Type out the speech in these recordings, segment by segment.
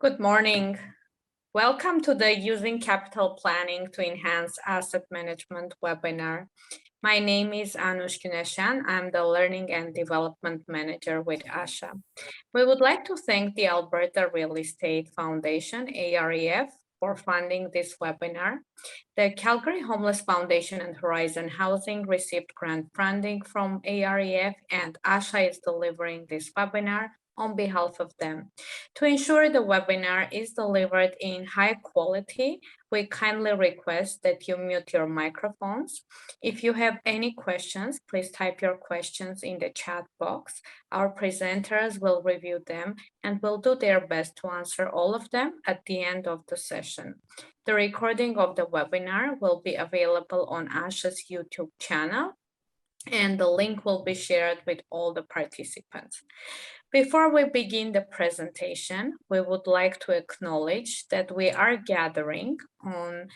Good morning. Welcome to the Using Capital Planning to Enhance Asset Management webinar. My name is Anush Guneshan. I'm the Learning and Development Manager with ASCHA. We would like to thank the Alberta Real Estate Foundation, AREF, for funding this webinar. The Calgary Homeless Foundation and Horizon Housing received grant funding from AREF, and ASCHA is delivering this webinar on behalf of them. To ensure the webinar is delivered in high quality, we kindly request that you mute your microphones. If you have any questions, please type your questions in the chat box. Our presenters will review them and will do their best to answer all of them at the end of the session. The recording of the webinar will be available on ASCHA's YouTube channel, and the link will be shared with all the participants. Before we begin the presentation, we would like to acknowledge that we are gathering on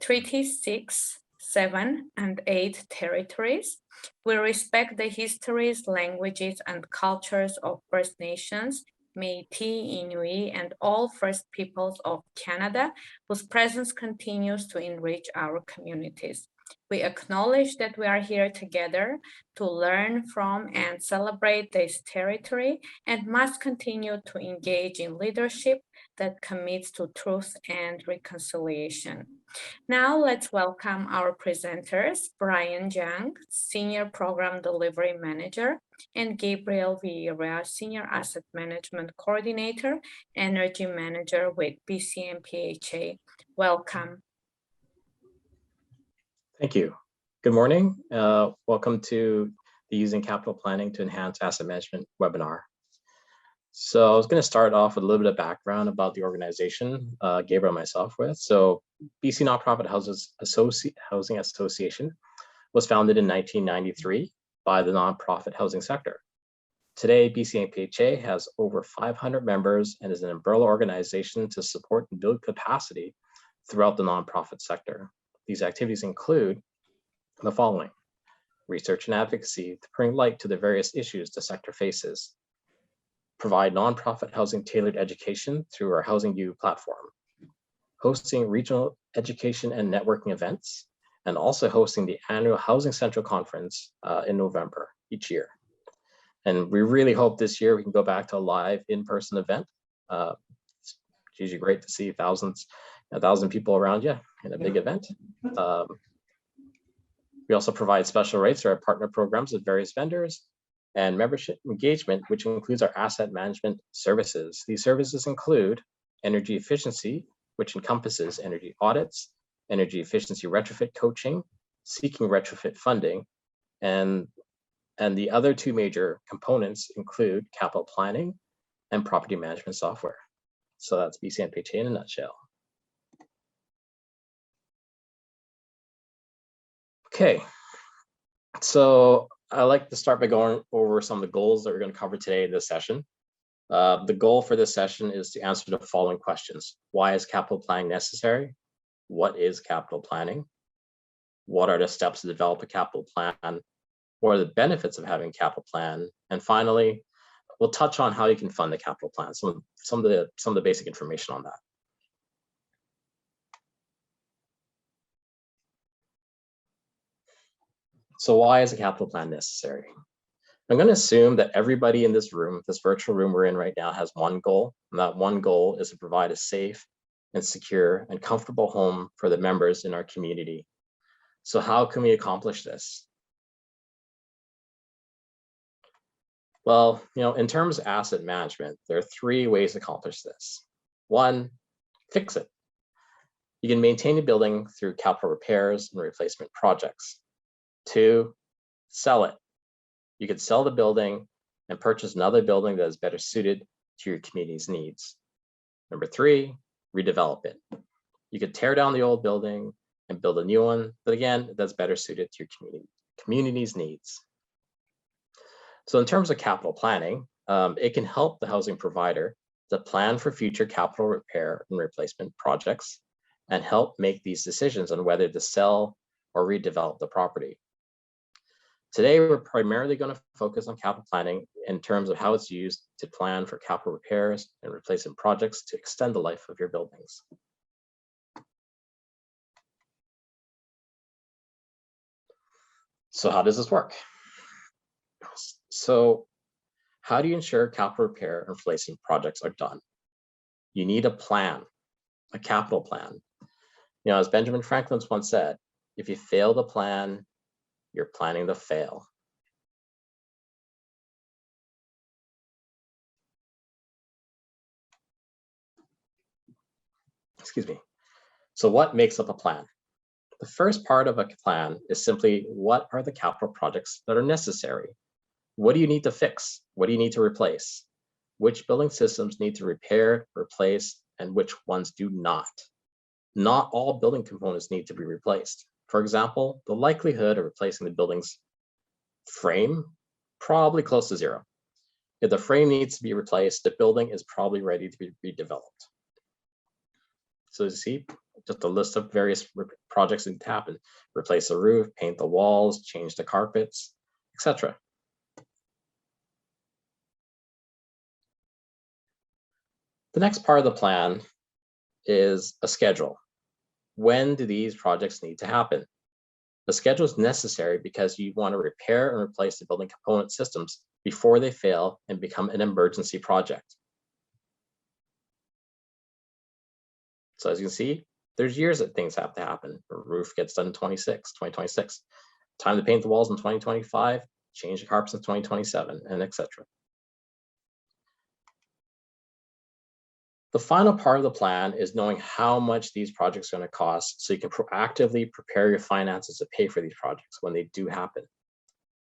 Treaty 6, 7, and 8 territories. We respect the histories, languages, and cultures of First Nations, Métis, Inuit, and all First Peoples of Canada, whose presence continues to enrich our communities. We acknowledge that we are here together to learn from and celebrate this territory and must continue to engage in leadership that commits to truth and reconciliation. Now let's welcome our presenters, Brian Jiang, Senior Program Delivery Manager, and Gabriel Vieira, Senior Asset Management Coordinator, Energy Manager with BCNPHA. Welcome. Thank you. Good morning. Welcome to the Using Capital Planning to Enhance Asset Management webinar. So I was going to start off with a little bit of background about the organization Gabriel and myself with. So BC Nonprofit Housing Association was founded in 1993 by the nonprofit housing sector. Today, BCNPHA has over 500 members and is an umbrella organization to support and build capacity throughout the nonprofit sector. These activities include the following: research and advocacy to bring light to the various issues the sector faces, provide nonprofit housing tailored education through our Housing U platform, hosting regional education and networking events, and also hosting the annual Housing Central Conference in November each year. And we really hope this year we can go back to a live in-person event. It's usually great to see 1,000 people around you in a big event. We also provide special rates through our partner programs with various vendors and membership engagement, which includes our asset management services. These services include energy efficiency, which encompasses energy audits, energy efficiency retrofit coaching, seeking retrofit funding, and the other two major components include capital planning and property management software. So that's BCNPHA in a nutshell. Okay, so I like to start by going over some of the goals that we're going to cover today in this session. The goal for this session is to answer the following questions. Why is capital planning necessary? What is capital planning? What are the steps to develop a capital plan? What are the benefits of having a capital plan? And finally, we'll touch on how you can fund the capital plan, some of the basic information on that. So why is a capital plan necessary? I'm going to assume that everybody in this room, this virtual room we're in right now, has one goal, and that one goal is to provide a safe and secure and comfortable home for the members in our community. So how can we accomplish this? Well, in terms of asset management, there are three ways to accomplish this. One, fix it. You can maintain a building through capital repairs and replacement projects. Two, sell it. You could sell the building and purchase another building that is better suited to your community's needs. Number three, redevelop it. You could tear down the old building and build a new one, but again, that's better suited to your community's needs. So in terms of capital planning, it can help the housing provider to plan for future capital repair and replacement projects and help make these decisions on whether to sell or redevelop the property. Today, we're primarily going to focus on capital planning in terms of how it's used to plan for capital repairs and replacement projects to extend the life of your buildings. So how does this work? So how do you ensure capital repair and replacement projects are done? You need a plan, a capital plan. You know, as Benjamin Franklin once said, if you fail to plan, you're planning to fail. Excuse me. So what makes up a plan? The first part of a plan is simply, what are the capital projects that are necessary? What do you need to fix? What do you need to replace? Which building systems need to repair, replace, and which ones do not? Not all building components need to be replaced. For example, the likelihood of replacing the building's frame, probably close to zero. If the frame needs to be replaced, the building is probably ready to be redeveloped. So you see, just a list of various projects that need to happen: replace the roof, paint the walls, change the carpets, etc. The next part of the plan is a schedule. When do these projects need to happen? The schedule is necessary because you want to repair and replace the building component systems before they fail and become an emergency project. So as you can see, there's years that things have to happen. The roof gets done in 2026. Time to paint the walls in 2025, change the carpets in 2027, and etc. The final part of the plan is knowing how much these projects are going to cost so you can proactively prepare your finances to pay for these projects when they do happen.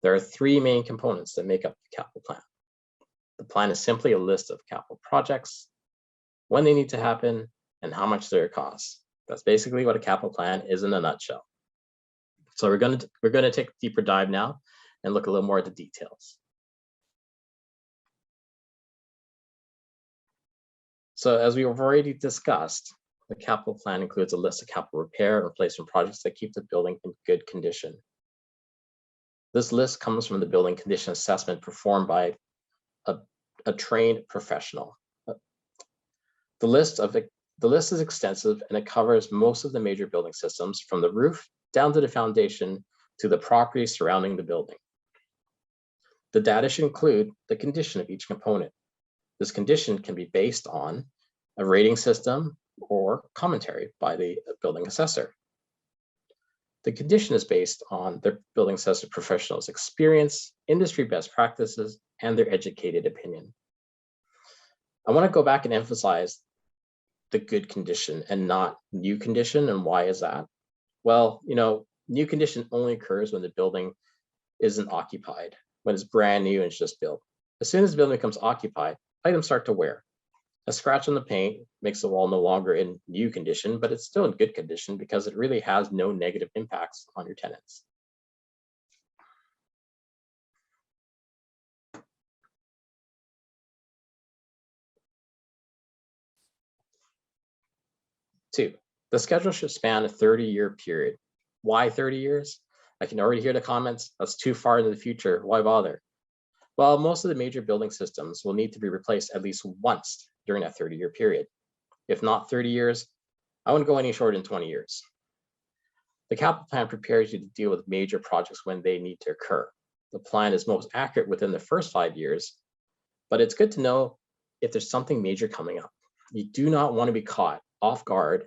There are three main components that make up the capital plan. The plan is simply a list of capital projects, when they need to happen, and how much they're cost. That's basically what a capital plan is in a nutshell. So we're going to take a deeper dive now and look a little more at the details. So as we have already discussed, the capital plan includes a list of capital repair and replacement projects that keep the building in good condition. This list comes from the building condition assessment performed by a trained professional. The list is extensive, and it covers most of the major building systems, from the roof down to the foundation to the property surrounding the building. The data should include the condition of each component. This condition can be based on a rating system or commentary by the building assessor. The condition is based on the building assessor professional's experience, industry best practices, and their educated opinion. I want to go back and emphasize the good condition and not new condition. And why is that? Well, you know, new condition only occurs when the building isn't occupied, when it's brand new and it's just built. As soon as the building becomes occupied, items start to wear. A scratch on the paint makes the wall no longer in new condition, but it's still in good condition because it really has no negative impacts on your tenants. Two, the schedule should span a 30-year period. Why 30 years? I can already hear the comments, that's too far into the future, why bother? Well, most of the major building systems will need to be replaced at least once during that 30-year period. If not 30 years, I wouldn't go any shorter than 20 years. The capital plan prepares you to deal with major projects when they need to occur. The plan is most accurate within the first 5 years, but it's good to know if there's something major coming up. You do not want to be caught off guard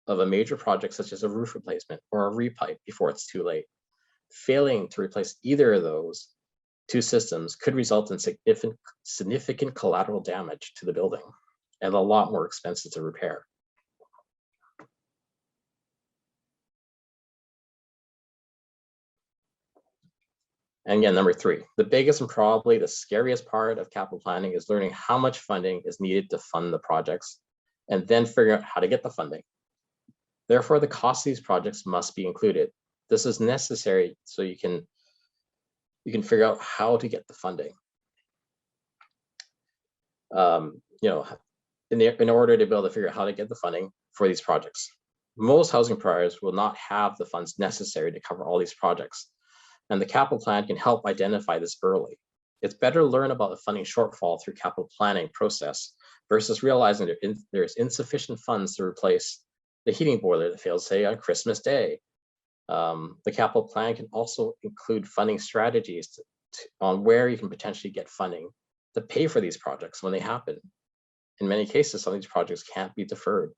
of a major project such as a roof replacement or a repipe before it's too late. Failing to replace either of those two systems could result in significant collateral damage to the building and a lot more expensive to repair. And again, number three, the biggest and probably the scariest part of capital planning is learning how much funding is needed to fund the projects and then figuring out how to get the funding. Therefore, the cost of these projects must be included. This is necessary so you can figure out how to get the funding. You know, in order to be able to figure out how to get the funding for these projects. Most housing providers will not have the funds necessary to cover all these projects, and the capital plan can help identify this early. It's better to learn about the funding shortfall through capital planning process versus realizing there's insufficient funds to replace the heating boiler that fails, say, on Christmas Day. The capital plan can also include funding strategies on where you can potentially get funding to pay for these projects when they happen. In many cases, some of these projects can't be deferred.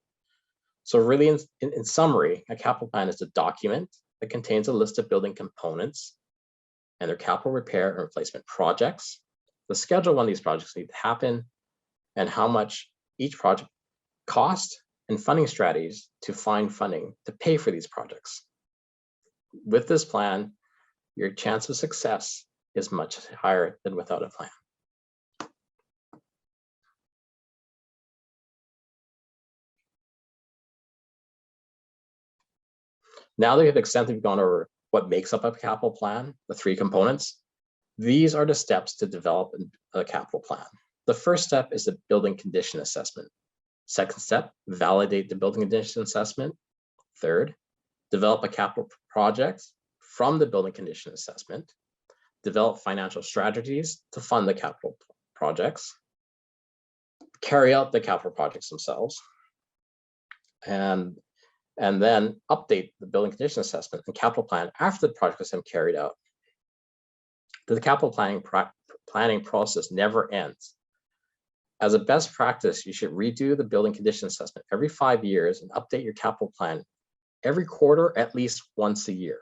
So really, in summary, a capital plan is a document that contains a list of building components and their capital repair and replacement projects, the schedule when these projects need to happen, and how much each project cost, and funding strategies to find funding to pay for these projects. With this plan, your chance of success is much higher than without a plan. Now that we've extensively gone over what makes up a capital plan, the three components, these are the steps to develop a capital plan. The first step is the building condition assessment. Second step, validate the building condition assessment. Third, develop a capital project from the building condition assessment. Develop financial strategies to fund the capital projects. Carry out the capital projects themselves. And then update the building condition assessment and capital plan after the project has been carried out. The capital planning process never ends. As a best practice, you should redo the building condition assessment every 5 years and update your capital plan every quarter, at least once a year.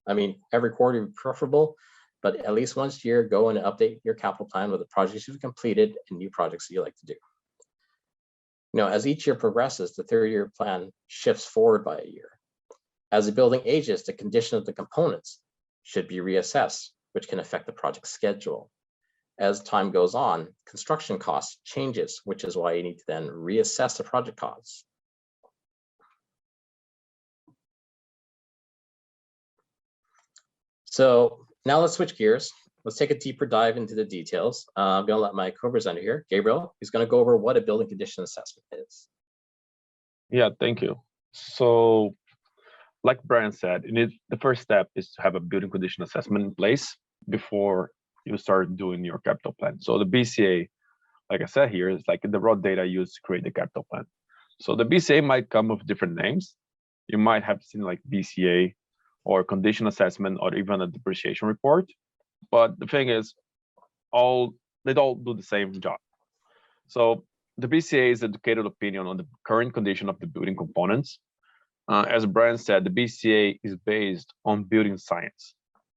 I mean, every quarter would be preferable, but at least once a year, go and update your capital plan with the projects you've completed and new projects that you like to do. You know, as each year progresses, the 3-year plan shifts forward by a year. As the building ages, the condition of the components should be reassessed, which can affect the project schedule. As time goes on, construction costs changes, which is why you need to then reassess the project costs. So now let's switch gears. Let's take a deeper dive into the details. I'm going to let my co-presenter here, Gabriel, he's going to go over what a building condition assessment is. Yeah, thank you. So like Brian said, the first step is to have a building condition assessment in place before you start doing your capital plan. So the BCA, like I said here, is like the raw data used to create the capital plan. So the BCA might come with different names. You might have seen like BCA or condition assessment or even a depreciation report. But the thing is, they all do the same job. So the BCA is an educated opinion on the current condition of the building components. As Brian said, the BCA is based on building science,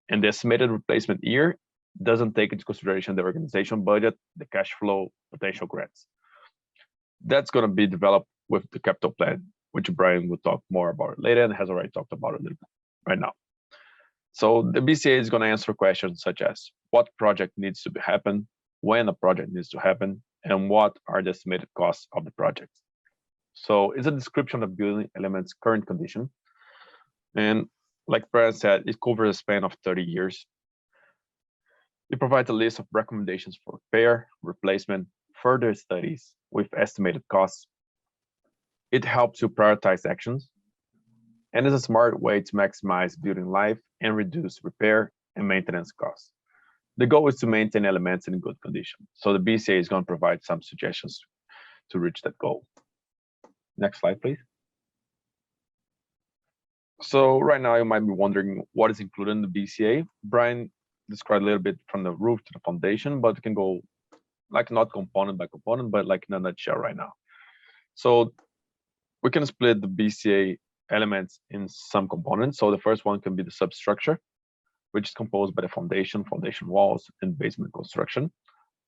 and the estimated replacement year doesn't take into consideration the organization budget, the cash flow, potential grants. That's going to be developed with the capital plan, which Brian will talk more about later and has already talked about a little bit right now. So the BCA is going to answer questions such as what project needs to happen, when a project needs to happen, and what are the estimated costs of the project. So it's a description of building elements' current condition. And like Brian said, it covers a span of 30 years. It provides a list of recommendations for repair, replacement, further studies with estimated costs. It helps you prioritize actions, and is a smart way to maximize building life and reduce repair and maintenance costs. The goal is to maintain elements in good condition. So the BCA is going to provide some suggestions to reach that goal. Next slide, please. So right now you might be wondering what is included in the BCA. Brian described a little bit from the roof to the foundation, but we can go like not component by component, but like in a nutshell right now. So we can split the BCA elements in some components. So the first one can be the substructure, which is composed by the foundation walls, and basement construction.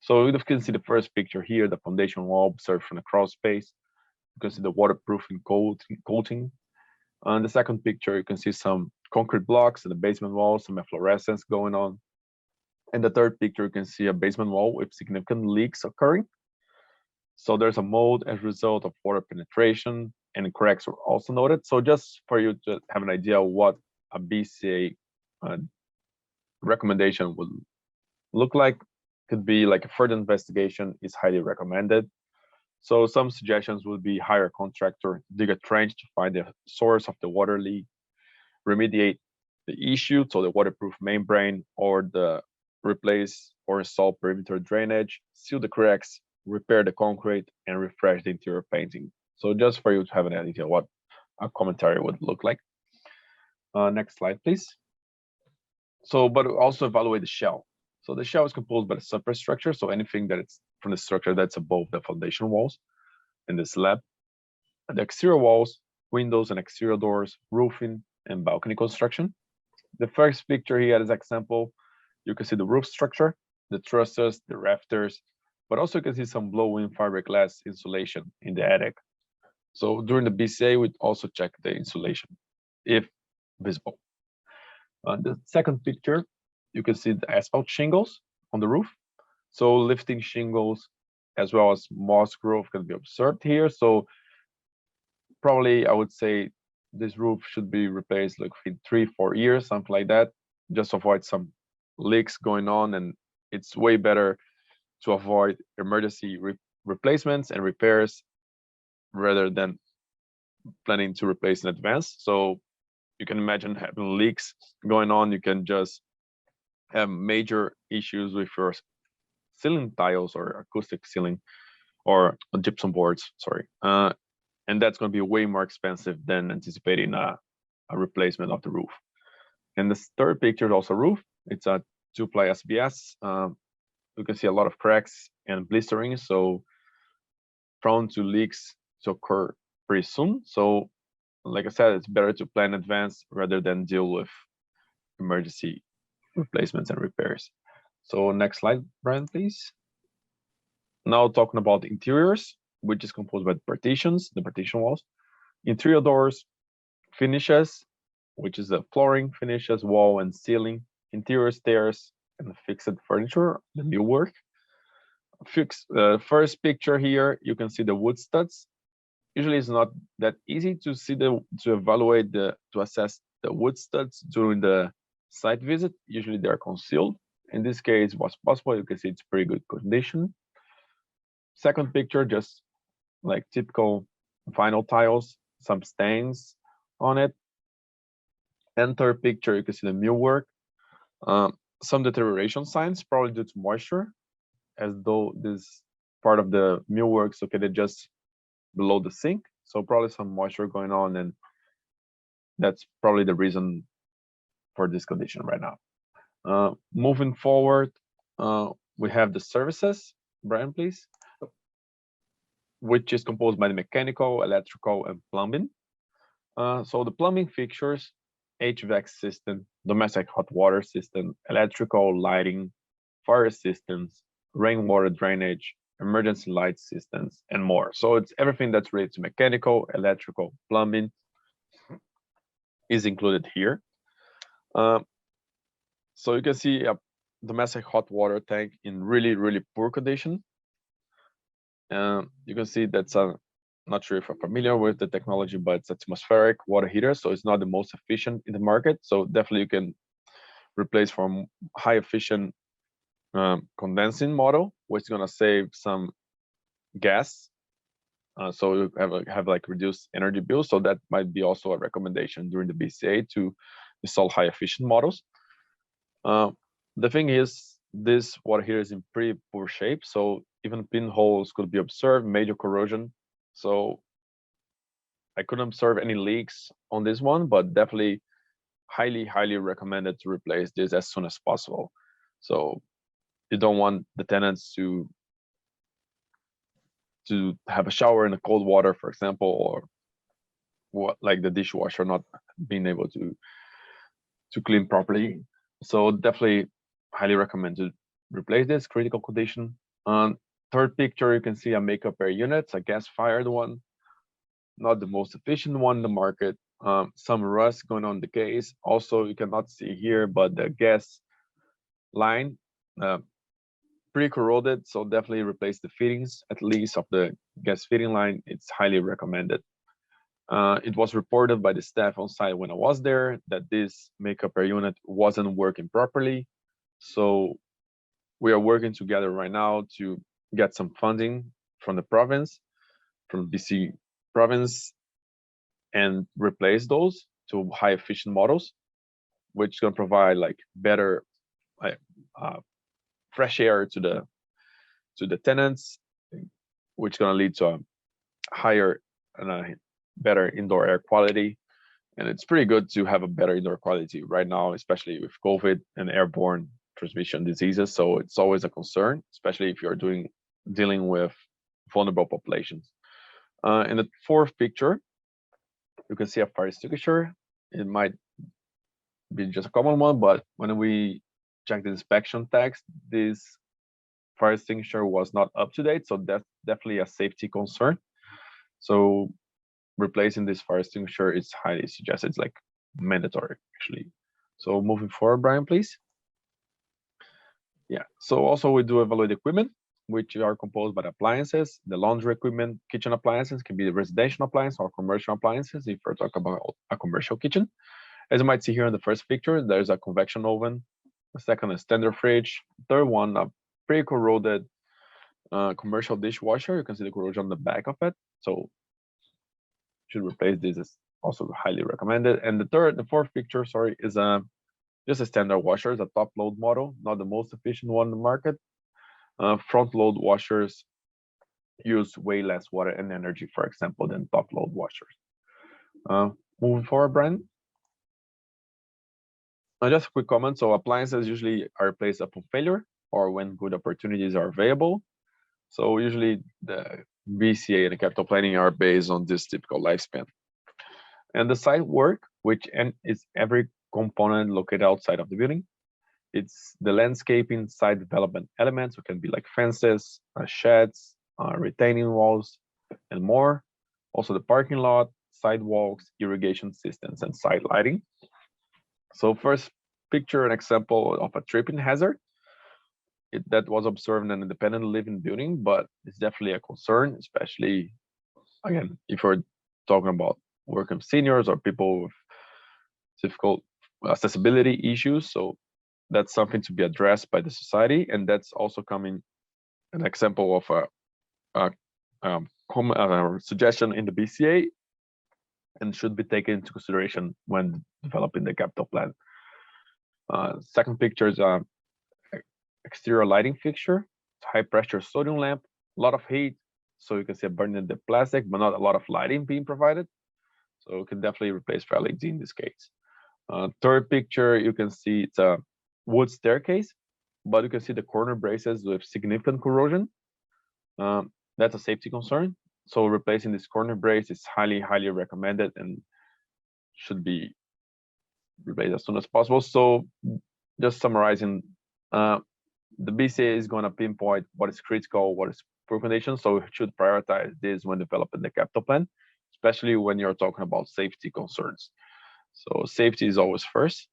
So you can see the first picture here, the foundation wall observed from the crawl space. You can see the waterproofing coating. On the second picture, you can see some concrete blocks in the basement wall, some efflorescence going on. In the third picture, you can see a basement wall with significant leaks occurring. So there's a mold as a result of water penetration, and cracks were also noted. So just for you to have an idea of what a BCA recommendation would look like, could be like a further investigation is highly recommended. So some suggestions would be hire a contractor, dig a trench to find the source of the water leak, remediate the issue, so the waterproof membrane, or replace or install perimeter drainage, seal the cracks, repair the concrete, and refresh the interior painting. So just for you to have an idea what a commentary would look like. Next slide, please. So, but also evaluate the shell. So the shell is composed by the superstructure, so anything that it's from the structure that's above the foundation walls and the slab. The exterior walls, windows and exterior doors, roofing, and balcony construction. The first picture here as example, you can see the roof structure, the trusses, the rafters, but also you can see some blow-in fiberglass insulation in the attic. So during the BCA, we also check the insulation if visible. The second picture, you can see the asphalt shingles on the roof. So lifting shingles as well as moss growth can be observed here. So probably I would say this roof should be replaced like in 3-4 years, something like that, just to avoid some leaks going on. And it's way better to avoid emergency replacements and repairs rather than planning to replace in advance. So you can imagine having leaks going on. You can just have major issues with your ceiling tiles or acoustic ceiling or gypsum boards, sorry. And that's going to be way more expensive than anticipating a replacement of the roof. And the third picture is also roof. It's a 2-ply SBS. You can see a lot of cracks and blistering, so prone to leaks to occur pretty soon. So like I said, it's better to plan in advance rather than deal with emergency replacements and repairs. So next slide, Brian, please. Now talking about the interiors, which is composed by the partitions, the partition walls, interior doors, finishes, which is the flooring, finishes, wall and ceiling, interior stairs, and the fixed furniture, the millwork. First picture here, you can see the wood studs. Usually it's not that easy to see to assess the wood studs during the site visit. Usually they're concealed. In this case, what's possible, you can see it's pretty good condition. Second picture, just like typical vinyl tiles, some stains on it. And third picture, you can see the millwork. Some deterioration signs, probably due to moisture, as though this part of the millwork is located just below the sink. So probably some moisture going on, and that's probably the reason for this condition right now. Moving forward, we have the services. Brian, please. Which is composed by the mechanical, electrical, and plumbing. So the plumbing fixtures, HVAC system, domestic hot water system, electrical, lighting, fire systems, rainwater drainage, emergency light systems, and more. So it's everything that's related to mechanical, electrical, plumbing is included here. So you can see a domestic hot water tank in really, really poor condition. You can see that's not sure if you're familiar with the technology, but it's atmospheric water heater, so it's not the most efficient in the market. So definitely you can replace from high efficient condensing model, which is gonna save some gas. So you have like reduced energy bills. So that might be also a recommendation during the BCA to install high efficient models. The thing is, this water heater is in pretty poor shape, so even pinholes could be observed, major corrosion. So I couldn't observe any leaks on this one, but definitely highly recommended to replace this as soon as possible. So you don't want the tenants to have a shower in the cold water, for example, or what, like the dishwasher not being able to clean properly. So definitely highly recommend to replace this critical condition. Third picture, you can see a makeup air unit, it's a gas-fired one, not the most efficient one in the market. Some rust going on the case. Also, you cannot see here, but the gas line pretty corroded, so definitely replace the fittings, at least of the gas fitting line. It's highly recommended. It was reported by the staff on site when I was there that this makeup air unit wasn't working properly. So we are working together right now to get some funding from the province, from BC province, and replace those to high efficient models, which is going to provide like better fresh air to the tenants, which is going to lead to a higher and a better indoor air quality. And it's pretty good to have a better indoor quality right now, especially with COVID and airborne transmission diseases. So it's always a concern, especially if you're dealing with vulnerable populations. In the fourth picture, you can see a fire extinguisher. It might be just a common one, but when we check the inspection tags, this fire extinguisher was not up to date. So that's definitely a safety concern. So replacing this fire extinguisher is highly suggested. It's like mandatory, actually. So moving forward, Brian, please. Yeah, so also we do evaluate equipment, which are composed by the appliances, the laundry equipment, kitchen appliances, can be the residential appliance or commercial appliances if we're talking about a commercial kitchen. As you might see here in the first picture, there's a convection oven, the second a standard fridge, third one a pretty corroded commercial dishwasher. You can see the corrosion on the back of it, so should replace this, is also highly recommended. And the fourth picture, sorry, is just a standard washer. It's a top load model, not the most efficient one in the market. Front load washers use way less water and energy, for example, than top load washers. Moving forward, Brian. Just a quick comment. So appliances usually are replaced upon failure or when good opportunities are available. So usually the BCA and the capital planning are based on this typical lifespan. And the site work, which is every component located outside of the building. It's the landscaping site development elements, which can be like fences, sheds, retaining walls, and more. Also the parking lot, sidewalks, irrigation systems, and site lighting. So first picture an example of a tripping hazard that was observed in an independent living building, but it's definitely a concern, especially, again, if we're talking about working with seniors or people with difficult accessibility issues. So that's something to be addressed by the society, and that's also coming an example of a suggestion in the BCA and should be taken into consideration when developing the capital plan. Second picture is exterior lighting fixture, high pressure sodium lamp, a lot of heat, so you can see a burn in the plastic, but not a lot of lighting being provided. So you can definitely replace for LED in this case. Third picture, you can see it's a wood staircase, but you can see the corner braces with significant corrosion. That's a safety concern. So replacing this corner brace is highly, highly recommended and should be replaced as soon as possible. So just summarizing, the BCA is going to pinpoint what is critical, what is poor condition. So we should prioritize this when developing the capital plan, especially when you're talking about safety concerns. So safety is always first.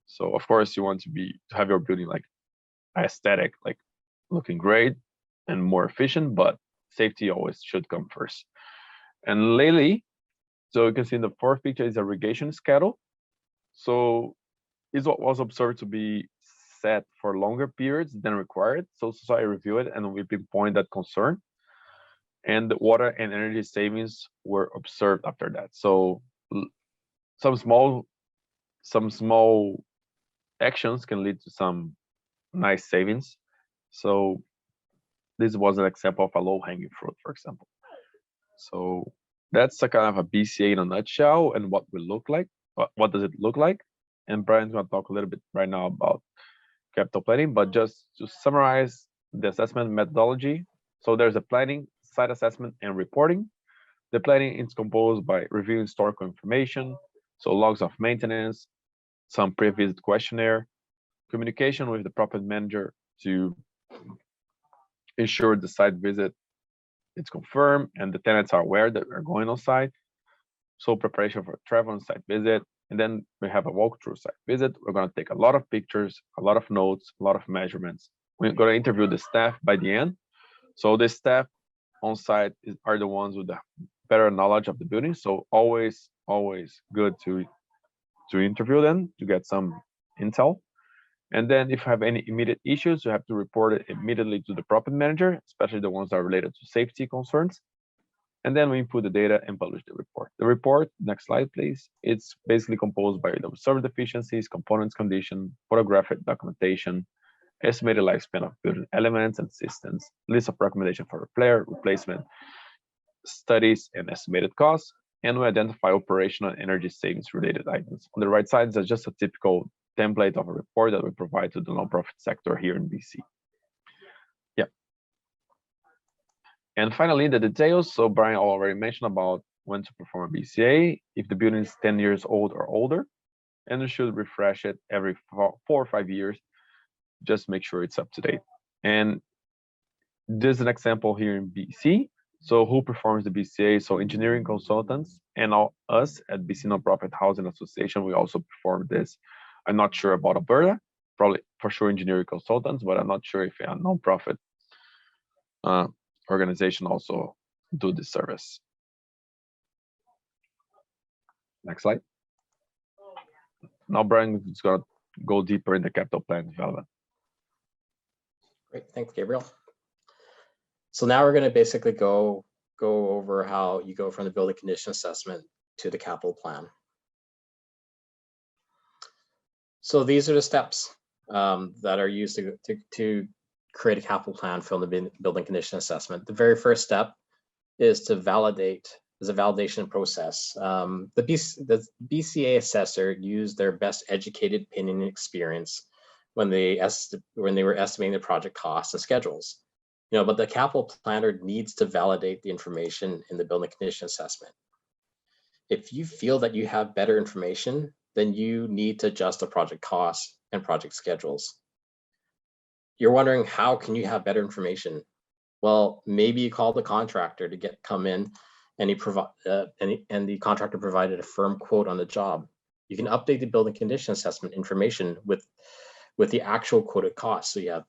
So of course you want to have your building like aesthetic, like looking great and more efficient, but safety always should come first. And lately, so you can see in the fourth picture is irrigation schedule. So is what was observed to be set for longer periods than required. So society reviewed it and we pinpoint that concern. And the water and energy savings were observed after that. So some small actions can lead to some nice savings. So this was an example of a low-hanging fruit, for example. So that's a kind of a BCA in a nutshell and what will look like. What does it look like? And Brian's going to talk a little bit right now about capital planning, but just to summarize the assessment methodology. So there's a planning, site assessment, and reporting. The planning is composed by reviewing historical information, so logs of maintenance, some pre-visit questionnaire, communication with the property manager to ensure the site visit is confirmed and the tenants are aware that we're going on site. So preparation for travel and site visit. And then we have a walkthrough site visit. We're going to take a lot of pictures, a lot of notes, a lot of measurements. We're going to interview the staff by the end. So the staff on site are the ones with the better knowledge of the building. So always good to interview them to get some intel. And then if you have any immediate issues, you have to report it immediately to the property manager, especially the ones that are related to safety concerns. And then we input the data and publish the report. The report, next slide, please. It's basically composed by the observed deficiencies, components condition, photographic documentation, estimated lifespan of building elements and systems, list of recommendations for repair, replacement, studies, and estimated costs, and we identify operational and energy savings related items. On the right side is just a typical template of a report that we provide to the nonprofit sector here in BC. Yeah. And finally, the details. So Brian already mentioned about when to perform a BCA, if the building is 10 years old or older, and we should refresh it every 4 or 5 years, just make sure it's up to date. And this is an example here in BC. So who performs the BCA? So engineering consultants and us at BC Nonprofit Housing Association, we also perform this. I'm not sure about Alberta, probably for sure engineering consultants, but I'm not sure if a nonprofit organization also do this service. Next slide. Now Brian is going to go deeper in the capital plan development. Great, thanks, Gabriel. So now we're going to basically go over how you go from the building condition assessment to the capital plan. So these are the steps that are used to create a capital plan from the building condition assessment. The very first step is to validate, is a validation process. The BCA assessor used their best educated opinion and experience when they were estimating the project costs and schedules. But the capital planner needs to validate the information in the building condition assessment. If you feel that you have better information, then you need to adjust the project costs and project schedules. You're wondering, how can you have better information? Well, maybe you call the contractor to come in, and the contractor provided a firm quote on the job. You can update the building condition assessment information with the actual quoted costs. So you have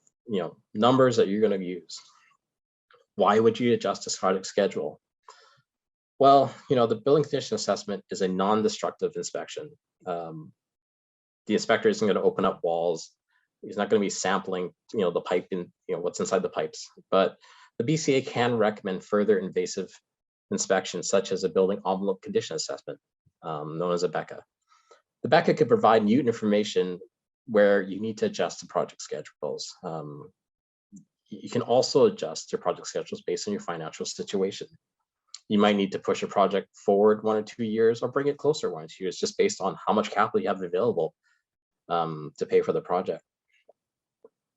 numbers that you're going to use. Why would you adjust this project schedule? Well, the building condition assessment is a non-destructive inspection. The inspector isn't going to open up walls. He's not going to be sampling, the pipe and what's inside the pipes. But the BCA can recommend further invasive inspections, such as a building envelope condition assessment, known as a BCNPHA. The BCNPHA could provide new information where you need to adjust the project schedules. You can also adjust your project schedules based on your financial situation. You might need to push a project forward 1 or 2 years, or bring it closer 1 or 2 years, just based on how much capital you have available to pay for the project.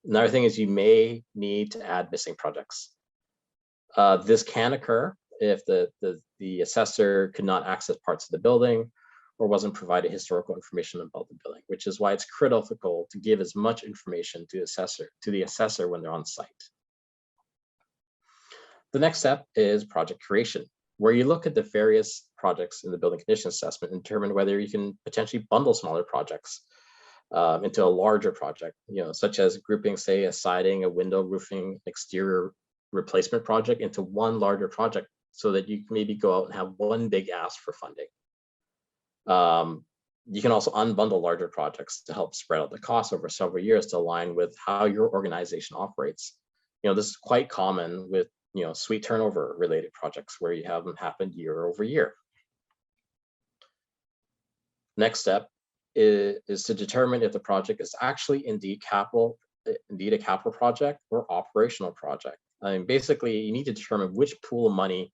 Another thing is you may need to add missing projects. This can occur if the assessor could not access parts of the building or wasn't provided historical information about the building, which is why it's critical to give as much information to the assessor when they're on site. The next step is project creation, where you look at the various projects in the building condition assessment and determine whether you can potentially bundle smaller projects into a larger project, such as grouping, say, a siding, a window, roofing, exterior replacement project into one larger project, so that you can maybe go out and have one big ask for funding. You can also unbundle larger projects to help spread out the costs over several years to align with how your organization operates. This is quite common with suite turnover related projects, where you have them happen year over year. Next step is to determine if the project is actually indeed a capital project or operational project. I mean, basically, you need to determine which pool of money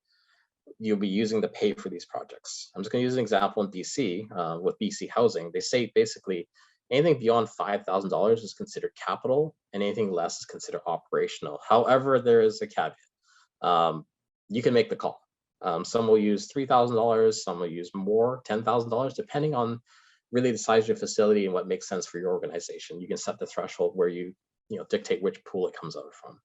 you'll be using to pay for these projects. I'm just going to use an example in BC with BC Housing. They say basically anything beyond $5,000 is considered capital, and anything less is considered operational. However, there is a caveat. You can make the call. Some will use $3,000, some will use more, $10,000, depending on really the size of your facility and what makes sense for your organization. You can set the threshold where you dictate which pool it comes out from.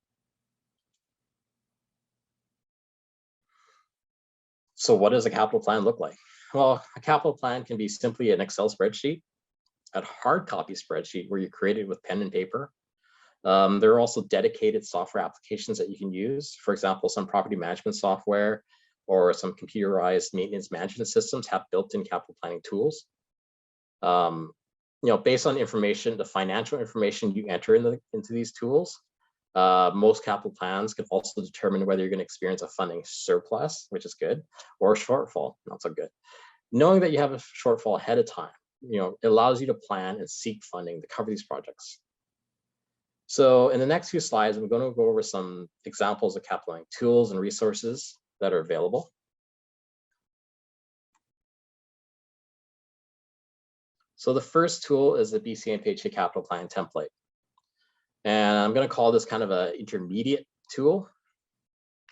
So what does a capital plan look like? Well, a capital plan can be simply an Excel spreadsheet, a hard copy spreadsheet where you create it with pen and paper. There are also dedicated software applications that you can use. For example, some property management software or some computerized maintenance management systems have built-in capital planning tools. Based on information, the financial information you enter into these tools, most capital plans can also determine whether you're going to experience a funding surplus, which is good, or a shortfall, not so good. Knowing that you have a shortfall ahead of time, it allows you to plan and seek funding to cover these projects. So in the next few slides, we're going to go over some examples of capital planning tools and resources that are available. So the first tool is the BCNPHA capital planning template. And I'm going to call this kind of an intermediate tool.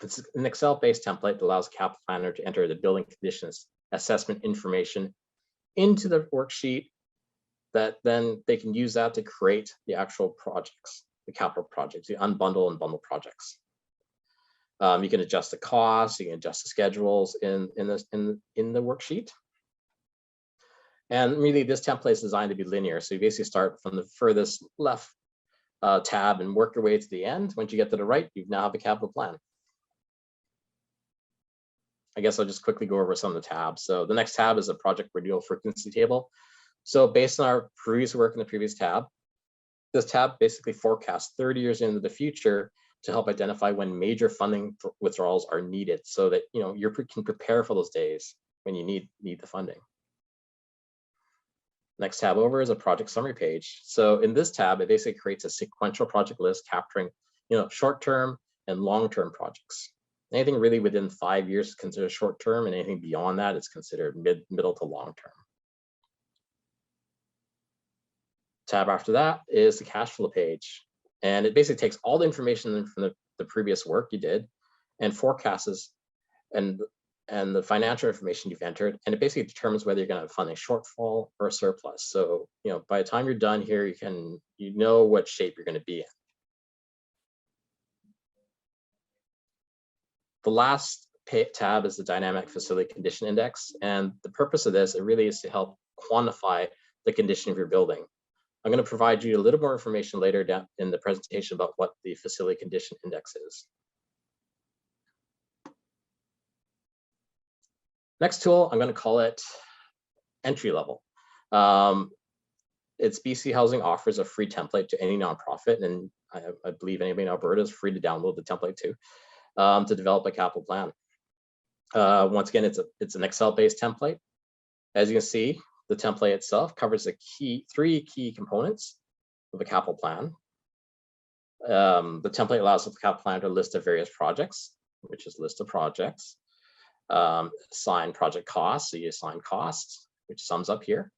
It's an Excel-based template that allows a capital planner to enter the building conditions assessment information into the worksheet, that then they can use that to create the actual projects, the capital projects, the unbundle and bundle projects. You can adjust the costs, you can adjust the schedules in the worksheet. And really, this template is designed to be linear. So you basically start from the furthest left tab and work your way to the end. Once you get to the right, you now have a capital plan. I guess I'll just quickly go over some of the tabs. So the next tab is a project renewal frequency table. So based on our previous work in the previous tab, this tab basically forecasts 30 years into the future to help identify when major funding withdrawals are needed, so that you can prepare for those days when you need the funding. Next tab over is a project summary page. So in this tab, it basically creates a sequential project list capturing short-term and long-term projects. Anything really within 5 years is considered short-term, and anything beyond that is considered middle to long-term. Tab after that is the cash flow page. And it basically takes all the information from the previous work you did and forecasts and the financial information you've entered, and it basically determines whether you're going to have funding shortfall or a surplus. So, by the time you're done here, you know what shape you're going to be in. The last tab is the dynamic facility condition index, and the purpose of this, it really is to help quantify the condition of your building. I'm going to provide you a little more information later down in the presentation about what the facility condition index is. Next tool, I'm going to call it entry level. It's BC Housing offers a free template to any nonprofit, and I believe anybody in Alberta is free to download the template too, to develop a capital plan. Once again, it's an Excel-based template. As you can see, the template itself covers the three key components of a capital plan. The template allows the capital planner to list the various projects, which is list of projects. Assign project costs, so you assign costs, which sums up here,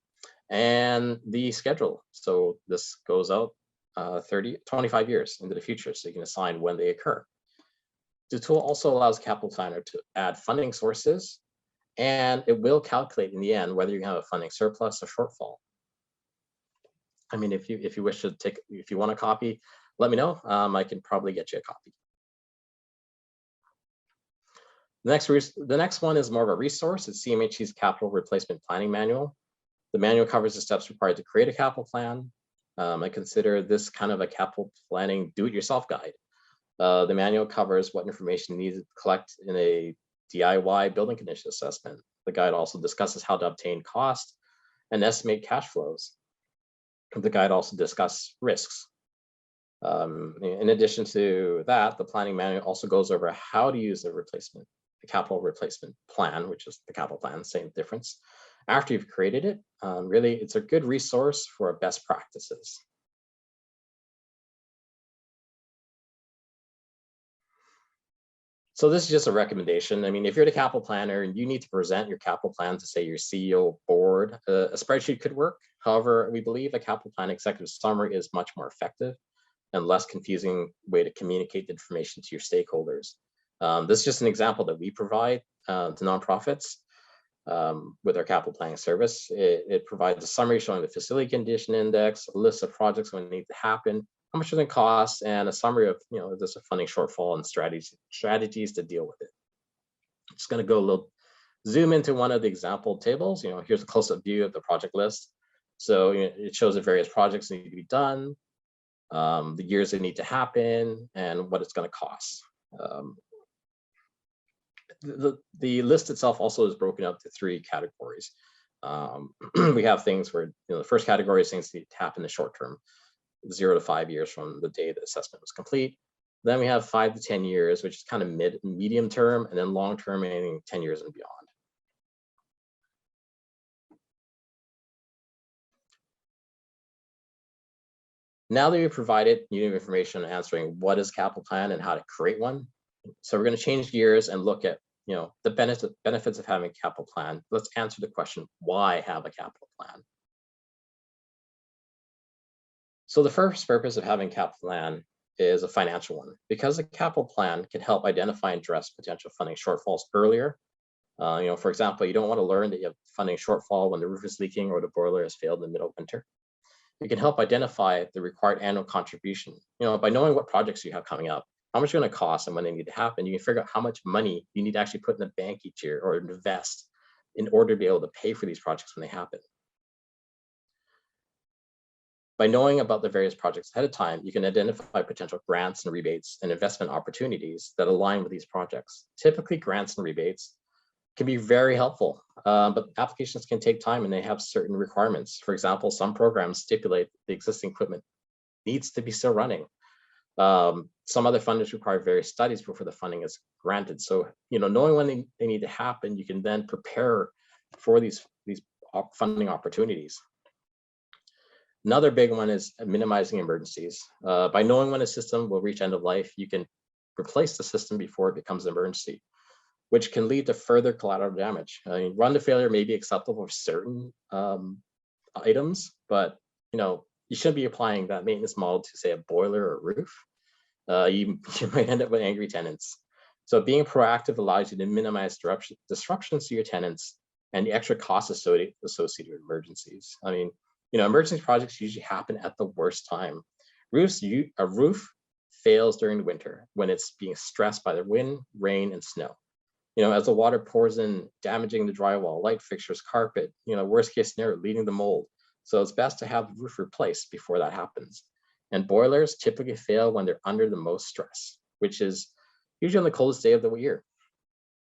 and the schedule. So this goes out 25 years into the future, so you can assign when they occur. The tool also allows capital planner to add funding sources, and it will calculate in the end whether you have a funding surplus or shortfall. I mean, if you wish to if you want a copy, let me know. I can probably get you a copy. The next one is more of a resource. It's CMHC's Capital Replacement Planning Manual. The manual covers the steps required to create a capital plan. I consider this kind of a capital planning do-it-yourself guide. The manual covers what information needed to collect in a DIY building condition assessment. The guide also discusses how to obtain cost and estimate cash flows. The guide also discusses risks. In addition to that, the planning manual also goes over how to use the capital replacement plan, which is the capital plan, same difference. After you've created it, really, it's a good resource for best practices. So this is just a recommendation. I mean, if you're the capital planner and you need to present your capital plan to, say, your CEO board, a spreadsheet could work. However, we believe a capital plan executive summary is much more effective and less confusing way to communicate the information to your stakeholders. This is just an example that we provide to nonprofits with our capital planning service. It provides a summary showing the facility condition index, a list of projects when they need to happen, how much it costs, and a summary of if there's a funding shortfall and strategies to deal with it. I'm just going to zoom into one of the example tables. Here's a close-up view of the project list. So it shows the various projects that need to be done, the years they need to happen, and what it's going to cost. The list itself also is broken up to 3 categories. We have things where the first category is things that need to happen in the short term, 0 to 5 years from the day the assessment was complete. Then we have 5 to 10 years, which is kind of medium term, and then long term, meaning 10 years and beyond. Now that we've provided you information on answering what is capital plan and how to create one, so we're going to change gears and look at the benefits of having a capital plan. Let's answer the question, why have a capital plan? So the first purpose of having a capital plan is a financial one, because a capital plan can help identify and address potential funding shortfalls earlier. For example, you don't want to learn that you have funding shortfall when the roof is leaking or the boiler has failed in the middle of winter. It can help identify the required annual contribution. By knowing what projects you have coming up, how much they're going to cost and when they need to happen, you can figure out how much money you need to actually put in the bank each year or invest in order to be able to pay for these projects when they happen. By knowing about the various projects ahead of time, you can identify potential grants and rebates and investment opportunities that align with these projects. Typically, grants and rebates can be very helpful, but applications can take time and they have certain requirements. For example, some programs stipulate the existing equipment needs to be still running. Some other funders require various studies before the funding is granted. So, knowing when they need to happen, you can then prepare for these funding opportunities. Another big one is minimizing emergencies. By knowing when a system will reach end of life, you can replace the system before it becomes an emergency, which can lead to further collateral damage. Run to failure may be acceptable for certain items, but you shouldn't be applying that maintenance model to, say, a boiler or a roof. You might end up with angry tenants. So being proactive allows you to minimize disruptions to your tenants and the extra costs associated with emergencies. Emergency projects usually happen at the worst time. A roof fails during the winter when it's being stressed by the wind, rain, and snow. As the water pours in, damaging the drywall, light fixtures, carpet, worst case scenario, leading to mold. So it's best to have the roof replaced before that happens. And boilers typically fail when they're under the most stress, which is usually on the coldest day of the year.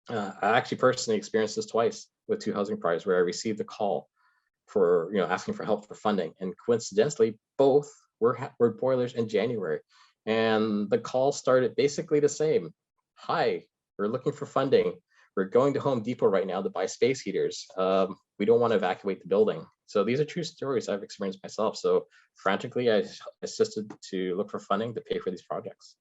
I actually personally experienced this twice with 2 housing projects where I received a call for asking for help for funding, and coincidentally, both were boilers in January. And the call started basically the same. Hi, we're looking for funding. We're going to Home Depot right now to buy space heaters. We don't want to evacuate the building. So these are true stories I've experienced myself. So frantically, I assisted to look for funding to pay for these projects.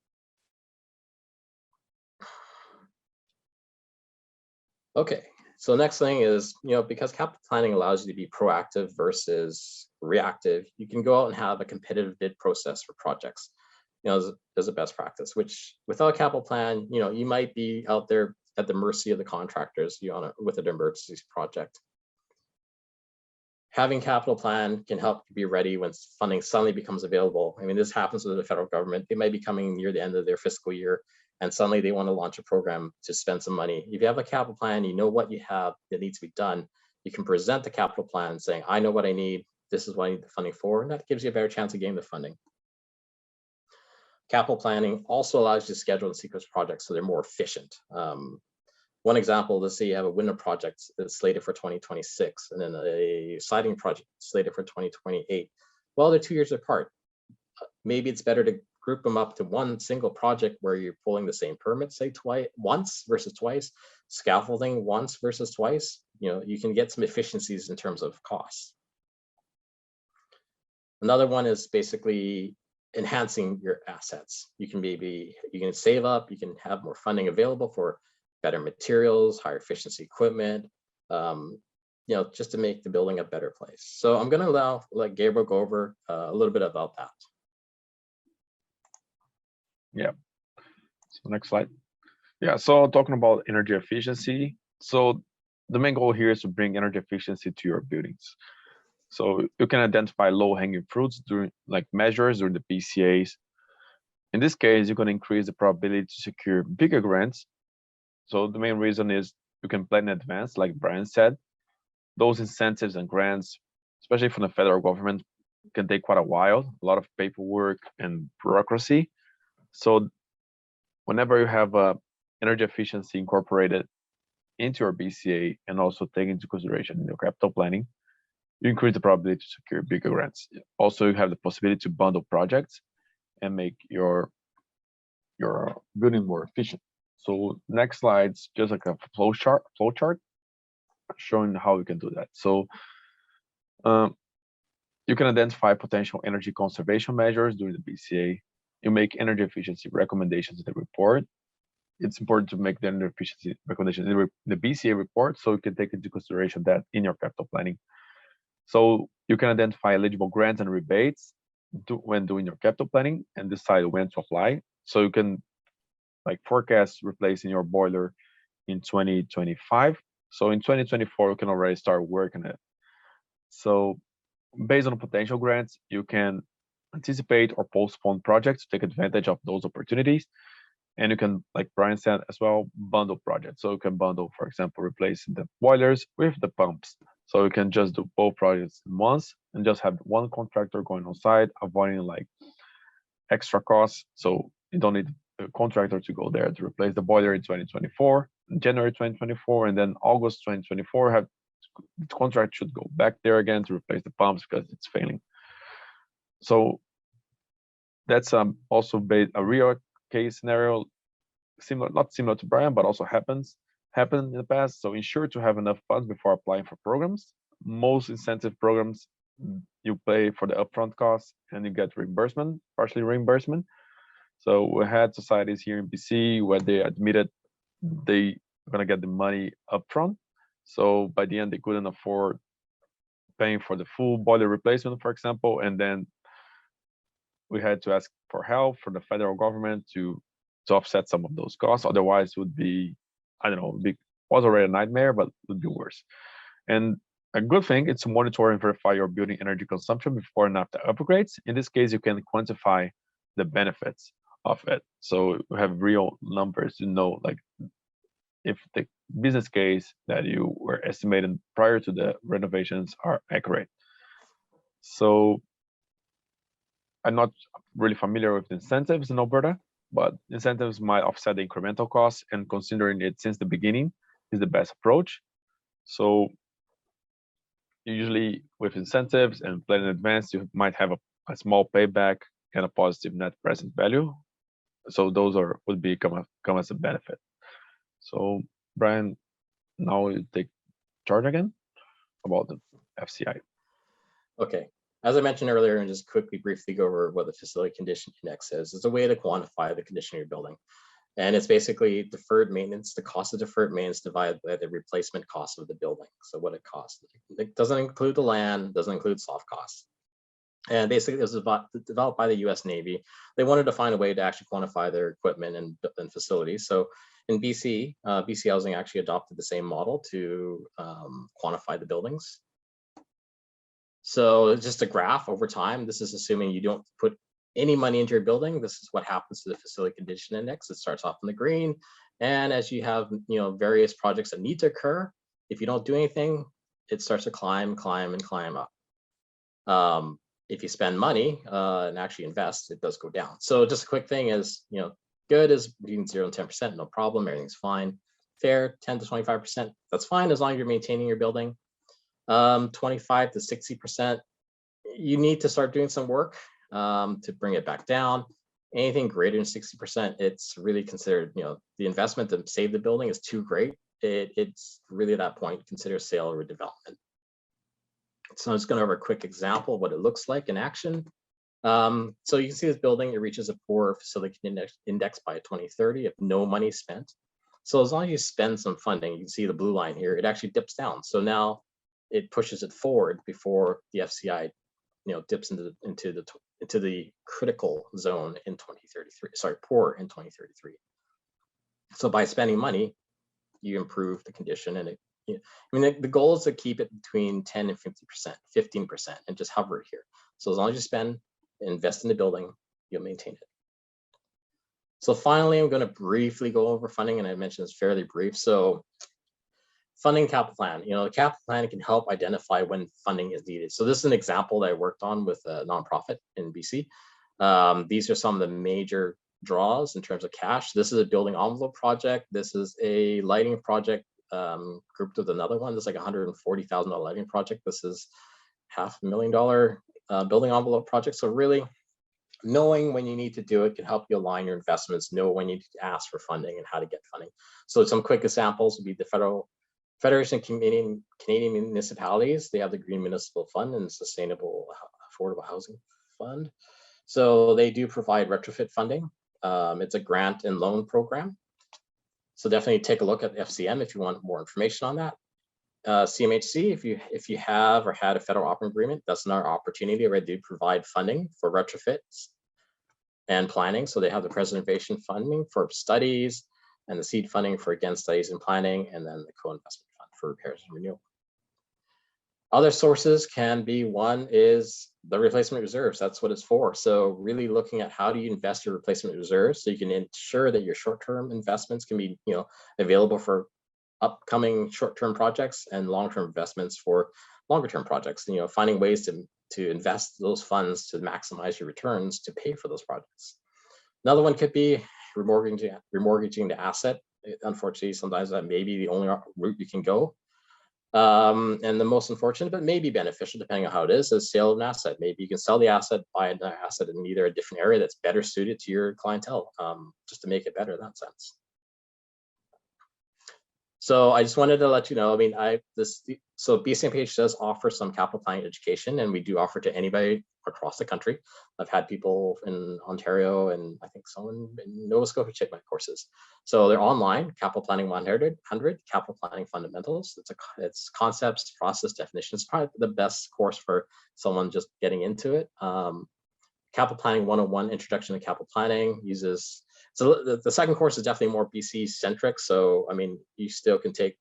Okay, so the next thing is, because capital planning allows you to be proactive versus reactive, you can go out and have a competitive bid process for projects. As a best practice, which without a capital plan, you might be out there at the mercy of the contractors with an emergency project. Having capital plan can help you be ready when funding suddenly becomes available. This happens with the federal government. They might be coming near the end of their fiscal year, and suddenly they want to launch a program to spend some money. If you have a capital plan, you know what you have that needs to be done. You can present the capital plan saying, I know what I need. This is what I need the funding for, and that gives you a better chance of getting the funding. Capital planning also allows you to schedule and sequence projects so they're more efficient. One example, let's say you have a window project that's slated for 2026 and then a siding project slated for 2028. Well, they're 2 years apart. Maybe it's better to group them up to one single project where you're pulling the same permit, say once versus twice, scaffolding once versus twice. You can get some efficiencies in terms of costs. Another one is basically enhancing your assets. You can save up, you can have more funding available for better materials, higher efficiency equipment, just to make the building a better place. So I'm going to let Gabriel go over a little bit about that. Yeah. So next slide. Yeah. So talking about energy efficiency. So the main goal here is to bring energy efficiency to your buildings. So you can identify low-hanging fruits during measures during the PCAs. In this case, you're going to increase the probability to secure bigger grants. So the main reason is you can plan in advance, like Brian said. Those incentives and grants, especially from the federal government, can take quite a while, a lot of paperwork and bureaucracy. So whenever you have energy efficiency incorporated into your BCA and also take into consideration in your capital planning, you increase the probability to secure bigger grants. Also, you have the possibility to bundle projects and make your building more efficient. So next slide's just like a flow chart showing how we can do that. So You can identify potential energy conservation measures during the BCA. You make energy efficiency recommendations in the report. It's important to make the energy efficiency recommendation in the BCA report, so you can take into consideration that in your capital planning. So you can identify eligible grants and rebates when doing your capital planning and decide when to apply. So you can like forecast replacing your boiler in 2025. So in 2024, you can already start working it. So based on potential grants, you can anticipate or postpone projects to take advantage of those opportunities. And you can, like Brian said as well, bundle projects. So you can bundle, for example, replacing the boilers with the pumps. So you can just do both projects once and just have one contractor going on site, avoiding like extra costs. So you don't need a contractor to go there to replace the boiler in 2024, January 2024, and then August 2024, the contract should go back there again to replace the pumps because it's failing. So that's also based a real case scenario, similar, not similar to Brian, but also happened in the past. So ensure to have enough funds before applying for programs. Most incentive programs, you pay for the upfront costs and you get reimbursement, partially reimbursement. So we had societies here in BC where they admitted they are gonna get the money upfront. So by the end, they couldn't afford paying for the full boiler replacement, for example, and then we had to ask for help from the federal government to offset some of those costs. Otherwise, it would be, I don't know, was already a nightmare, but it would be worse. And a good thing is to monitor and verify your building energy consumption before and after upgrades. In this case, you can quantify the benefits of it. So we have real numbers to know, like if the business case that you were estimating prior to the renovations are accurate. So I'm not really familiar with incentives in Alberta, but incentives might offset the incremental costs, and considering it since the beginning is the best approach. So usually with incentives and plan in advance, you might have a small payback and a positive net present value. So those would come as a benefit. So Brian, now you take charge again about the FCI. Okay. As I mentioned earlier, and just quickly briefly go over what the facility condition index is. It's a way to quantify the condition of your building. And it's basically deferred maintenance, the cost of deferred maintenance divided by the replacement cost of the building. So what it costs. It doesn't include the land, doesn't include soft costs. And basically it was developed by the US Navy. They wanted to find a way to actually quantify their equipment and facilities. So in BC, BC Housing actually adopted the same model to quantify the buildings. So it's just a graph over time. This is assuming you don't put any money into your building. This is what happens to the facility condition index. It starts off in the green. And as you have various projects that need to occur, if you don't do anything, it starts to climb up. If you spend money and actually invest, it does go down. So just a quick thing is, good is between 0 and 10%, no problem, everything's fine. Fair, 10 to 25%, that's fine as long as you're maintaining your building. 25 to 60%, you need to start doing some work to bring it back down. Anything greater than 60%, it's really considered, the investment to save the building is too great. It's really at that point, consider sale or redevelopment. So I'm just going over a quick example of what it looks like in action. So you can see this building, it reaches a poor facility index by 2030 if no money is spent. So as long as you spend some funding, you can see the blue line here, it actually dips down. So now it pushes it forward before the FCI, dips into the critical zone in 2033. Sorry, poor in 2033. So by spending money, you improve the condition, and the goal is to keep it between 10 and 15%, and just hover it here. So as long as you spend, invest in the building, you'll maintain it. So finally, I'm going to briefly go over funding, and I mentioned it's fairly brief. So funding capital plan, the capital plan can help identify when funding is needed. So this is an example that I worked on with a nonprofit in BC. These are some of the major draws in terms of cash. This is a building envelope project. This is a lighting project grouped with another one. This is like $140,000 lighting project. This is $500,000 building envelope project. So really knowing when you need to do it can help you align your investments, know when you need to ask for funding and how to get funding. So some quick examples would be the Federation of Canadian Municipalities. They have the Green Municipal Fund and Sustainable Affordable Housing Fund. So they do provide retrofit funding. It's a grant and loan program. So definitely take a look at FCM if you want more information on that. CMHC, if you have or had a federal operating agreement, that's another opportunity where they do provide funding for retrofits and planning. So they have the preservation funding for studies and the seed funding for, again, studies and planning, and then the co-investment fund for repairs and renewal. Other sources can be, one is the replacement reserves. That's what it's for. So really looking at how do you invest your replacement reserves so you can ensure that your short-term investments can be, available for upcoming short-term projects and long-term investments for longer-term projects. Finding ways to invest those funds to maximize your returns to pay for those projects. Another one could be remortgaging the asset. Unfortunately, sometimes that may be the only route you can go. And the most unfortunate, but maybe beneficial, depending on how it is sale of an asset. Maybe you can sell the asset, buy an asset in either a different area that's better suited to your clientele, just to make it better in that sense. So I just wanted to let you know, so BCNPHA does offer some capital planning education, and we do offer to anybody across the country. I've had people in Ontario and I think someone in Nova Scotia take my courses. So they're online: Capital Planning 100, Capital Planning Fundamentals. It's concepts, process, definitions. Probably the best course for someone just getting into it. Capital Planning 101, Introduction to Capital Planning, uses. So the second course is definitely more BC centric. So, you still can get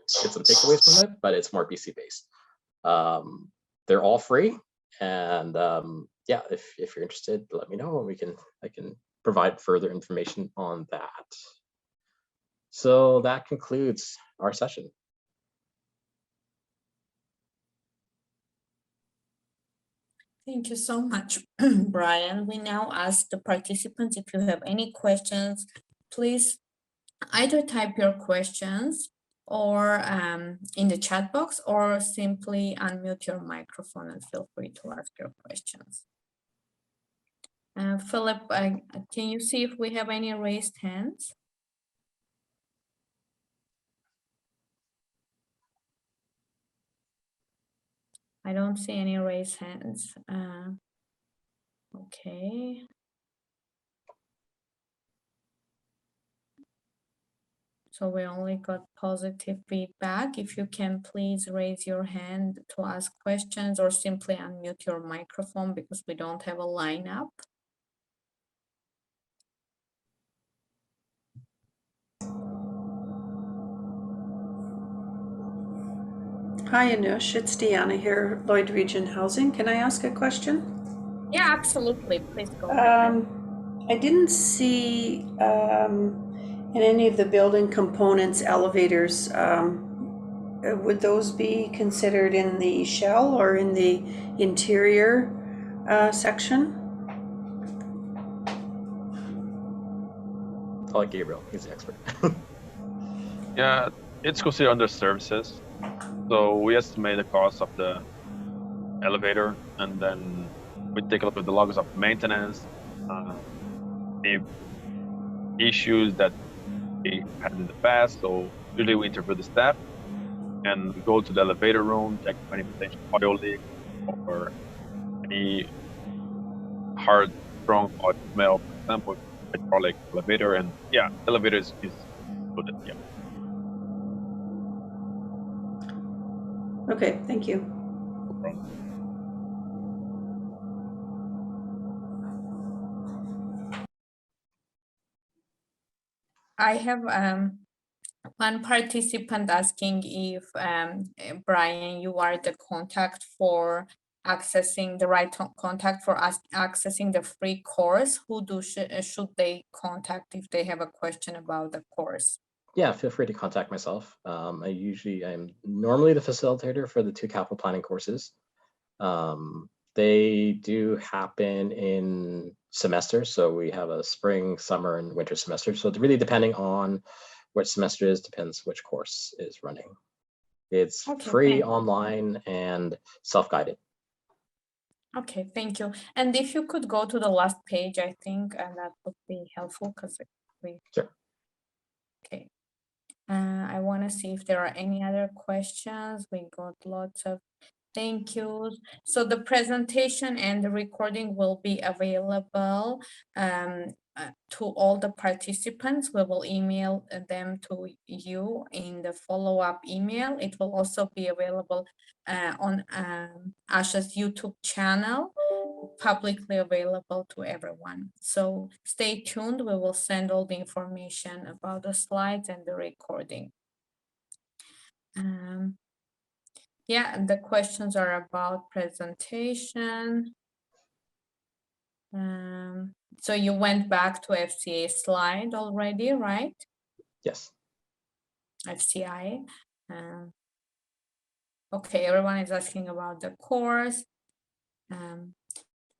some takeaways from it, but it's more BC based. They're all free. And yeah, if you're interested, let me know and I can provide further information on that. So that concludes our session. Thank you so much, Brian. We now ask the participants if you have any questions, please either type your questions or in the chat box, or simply unmute your microphone and feel free to ask your questions. Philip, can you see if we have any raised hands? I don't see any raised hands. Okay. So we only got positive feedback. If you can please raise your hand to ask questions, or simply unmute your microphone because we don't have a lineup. Hi, Anush. It's Deanna here, Lloyd Region Housing. Can I ask a question? Yeah, absolutely. Please go ahead. I didn't see in any of the building components elevators. Would those be considered in the shell or in the interior section? I'll let Gabriel, he's the expert. Yeah, it's considered under services. So we estimate the cost of the elevator, and then we take a look at the logs of maintenance, the issues that we had in the past. So usually we interview the staff and we go to the elevator room, check for any potential oil leak or any hard, strong oil smell, for example, hydraulic elevator. And yeah, elevator is included. Yeah. Okay, thank you. No problem. I have one participant asking if, Brian, you are the contact for accessing the right contact for accessing the free course. Who should they contact if they have a question about the course? Yeah, feel free to contact myself. I'm normally the facilitator for the 2 capital planning courses. They do happen in semesters. So we have a spring, summer, and winter semester. So it's really depending on which semester it is, depends which course is running. It's free, online, and self-guided. Okay, thank you. And if you could go to the last page, I think, and that would be helpful because we. Sure. Okay. I want to see if there are any other questions. We got lots of Thank you. So the presentation and the recording will be available to all the participants. We will email them to you in the follow-up email. It will also be available on ASCHA's YouTube channel, publicly available to everyone. So stay tuned. We will send all the information about the slides and the recording. Yeah, and the questions are about presentation. So you went back to FCA slide already, right? Yes. FCI. Okay, everyone is asking about the course.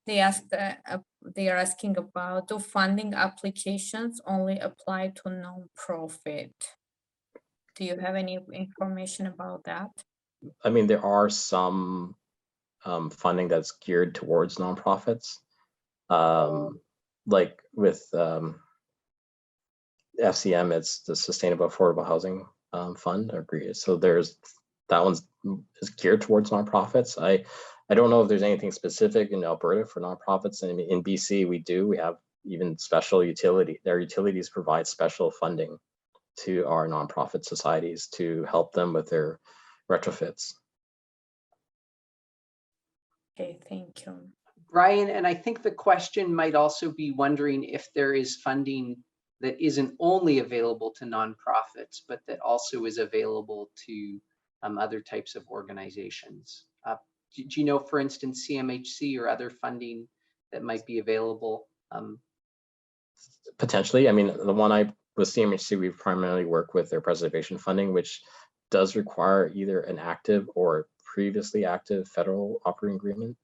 They are asking about, do funding applications only apply to non-profit? Do you have any information about that? I mean, there are some funding that's geared towards nonprofits, like with FCM, it's the Sustainable Affordable Housing Fund. So that one's is geared towards nonprofits. I don't know if there's anything specific in Alberta for nonprofits. And in BC, we have even special utility. Their utilities provide special funding to our nonprofit societies to help them with their retrofits. Okay, thank you. Brian, and I think the question might also be wondering if there is funding that isn't only available to nonprofits, but that also is available to other types of organizations. Do you know, for instance, CMHC or other funding that might be available? Potentially. I mean, the one with CMHC, we primarily work with their preservation funding, which does require either an active or previously active federal operating agreement.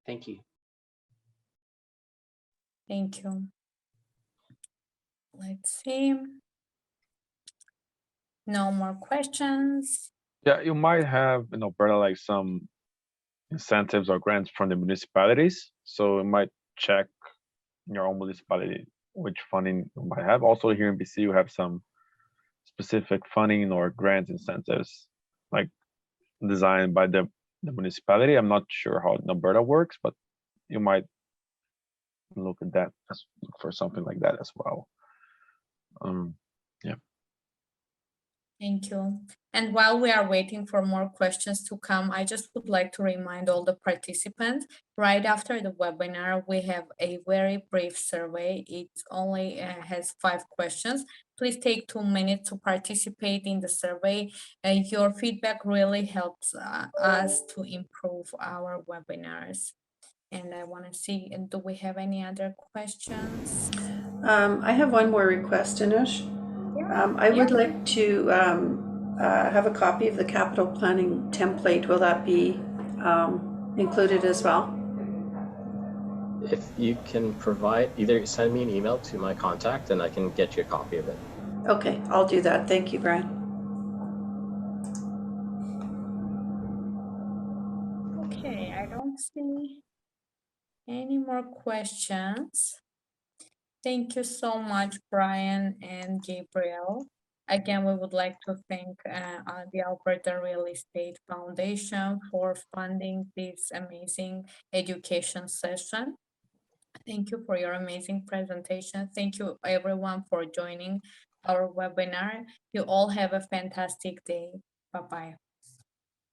Thank you. Thank you. Let's see. No more questions. Yeah, you might have in Alberta like some incentives or grants from the municipalities. So you might check in your own municipality which funding you might have. Also here in BC, you have some specific funding or grant incentives like designed by the municipality. I'm not sure how in Alberta works, but you might look at that for something like that as well. Yeah. Thank you. And while we are waiting for more questions to come, I just would like to remind all the participants, right after the webinar, we have a very brief survey. It only has 5 questions. Please take 2 minutes to participate in the survey. Your feedback really helps us to improve our webinars. And I want to see, do we have any other questions? I have one more request, Anush. I would like to have a copy of the capital planning template. Will that be included as well? If you can provide, either send me an email to my contact and I can get you a copy of it. Okay, I'll do that. Thank you, Brian. Okay, I don't see any more questions. Thank you so much, Brian and Gabriel. Again, we would like to thank the Alberta Real Estate Foundation for funding this amazing education session. Thank you for your amazing presentation. Thank you everyone for joining our webinar. You all have a fantastic day. Bye-bye.